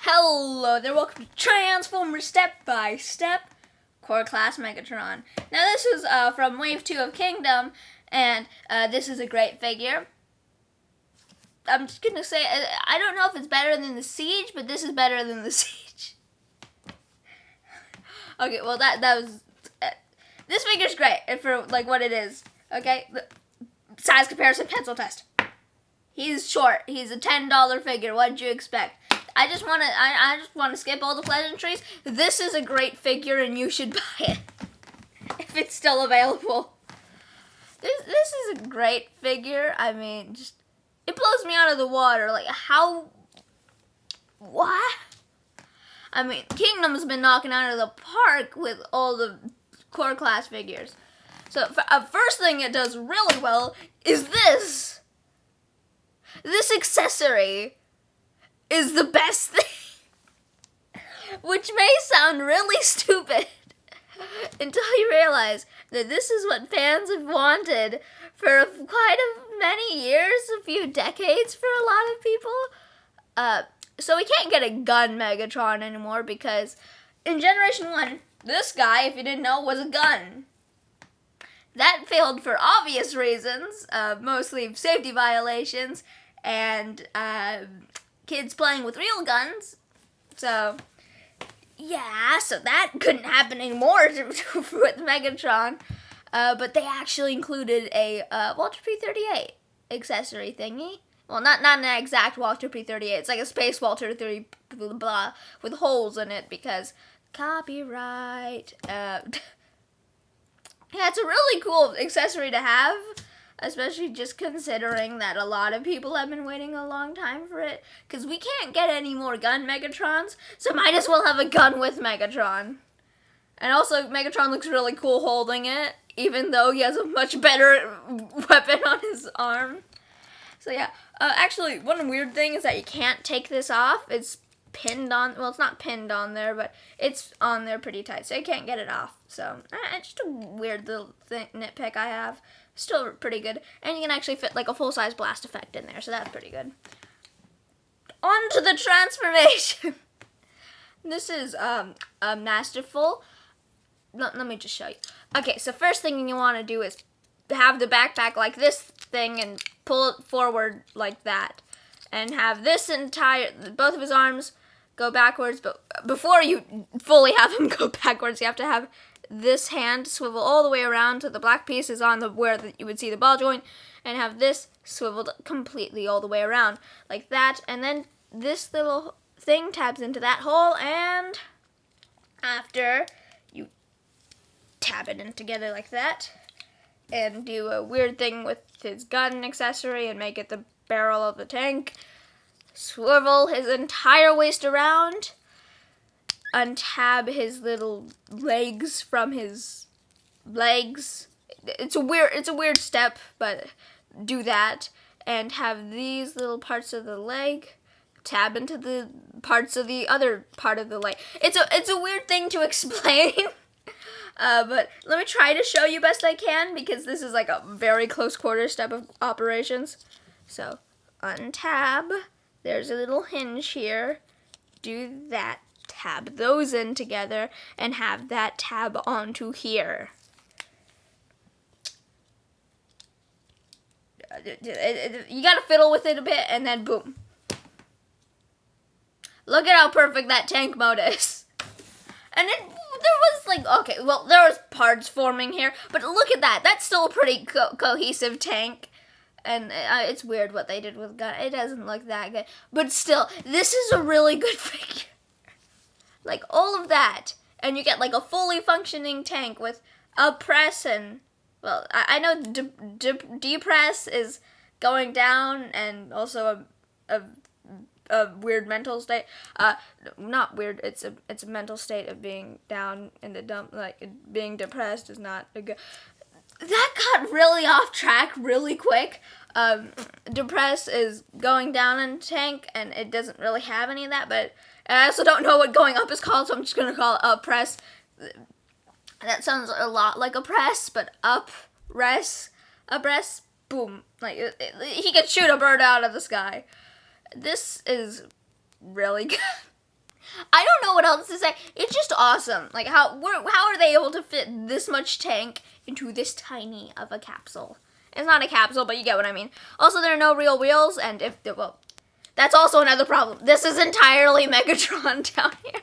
Hello there, welcome to Transformers Step by Step Core Class Megatron. Now this is from Wave 2 of Kingdom, and this is a great figure. I'm just gonna say, I don't know if it's better than the Siege, but this is better than the Siege. Okay, well that was, this figure's great for like what it is, okay? Size comparison pencil test. He's short, he's a $10 figure, what did you expect? I just want to skip all the pleasantries. This is a great figure and you should buy it. If it's still available. This is a great figure. I mean, just, it blows me out of the water. Like, how, what? I mean, Kingdom's been knocking out of the park with all the core class figures. So, first thing it does really well is this. This accessory is the best thing, which may sound really stupid until you realize that this is what fans have wanted for quite many years, a few decades for a lot of people. So we can't get a gun Megatron anymore because in Generation 1, this guy, if you didn't know, was a gun. That failed for obvious reasons, mostly safety violations and kids playing with real guns. So, yeah, so that couldn't happen anymore with Megatron. But they actually included a Walter P-38 accessory thingy. Well, not an exact Walter P-38. It's like a Space Walter 3 blah, blah, with holes in it because copyright. Yeah, it's a really cool accessory to have. Especially just considering that a lot of people have been waiting a long time for it. Because we can't get any more gun Megatrons, so might as well have a gun with Megatron. And also, Megatron looks really cool holding it, even though he has a much better weapon on his arm. So yeah, actually, one weird thing is that you can't take this off. It's pinned on, well, it's not pinned on there, but it's on there pretty tight, so you can't get it off. So, it's just a weird little nitpick I have. Still pretty good. And you can actually fit like a full-size blast effect in there, so that's pretty good. On to the transformation. This is masterful. Let me just show you. Okay, so first thing you want to do is have the backpack like this thing and pull it forward like that. And have this both of his arms go backwards, but before you fully have him go backwards, you have to have this hand swivel all the way around to the black pieces on where you would see the ball joint, and have this swiveled completely all the way around like that, and then this little thing tabs into that hole, and after you tab it in together like that and do a weird thing with his gun accessory and make it the barrel of the tank, swivel his entire waist around, untab his little legs from his legs. It's a weird step, but do that, and have these little parts of the leg tab into the parts of the other part of the leg. It's a weird thing to explain. But let me try to show you best I can, because this is like a very close quarter step of operations. So, untab. There's a little hinge here. Do that. Tab those in together and have that tab onto here. You gotta fiddle with it a bit and then boom. Look at how perfect that tank mode is. And there was like, okay, well, there was parts forming here, but look at that. That's still a pretty cohesive tank. And it's weird what they did with gun. It doesn't look that good. But still, this is a really good figure. Like, all of that. And you get, like, a fully functioning tank with a press and, well, I know depress is going down and also a weird mental state. Not weird, it's a mental state of being down in the dump, like, being depressed is not a good. That got really off track really quick. Depress is going down in tank, and it doesn't really have any of that, but I also don't know what going up is called, so I'm just going to call it oppress. That sounds a lot like oppress, but oppress, boom. Like, he could shoot a bird out of the sky. This is really good. I don't know what else to say. It's just awesome. Like, how are they able to fit this much tank into this tiny of a capsule? It's not a capsule, but you get what I mean. Also, there are no real wheels, and well, that's also another problem. This is entirely Megatron down here.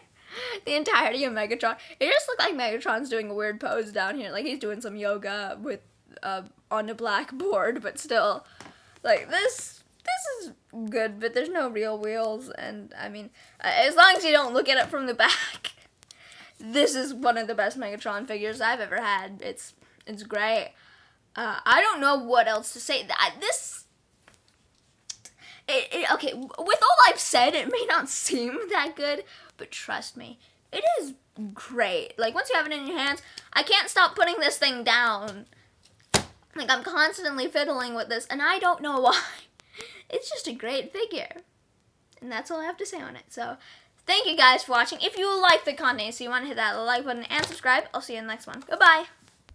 The entirety of Megatron. It just looks like Megatron's doing a weird pose down here. Like, he's doing some yoga with, on a blackboard, but still. Like, this is good, but there's no real wheels, and, I mean, as long as you don't look at it from the back, this is one of the best Megatron figures I've ever had. It's great. I don't know what else to say. Okay, with all I've said, it may not seem that good, but trust me, it is great. Like, once you have it in your hands, I can't stop putting this thing down. Like, I'm constantly fiddling with this, and I don't know why. It's just a great figure. And that's all I have to say on it. So, thank you guys for watching. If you like the content, so you want to hit that like button and subscribe, I'll see you in the next one. Goodbye.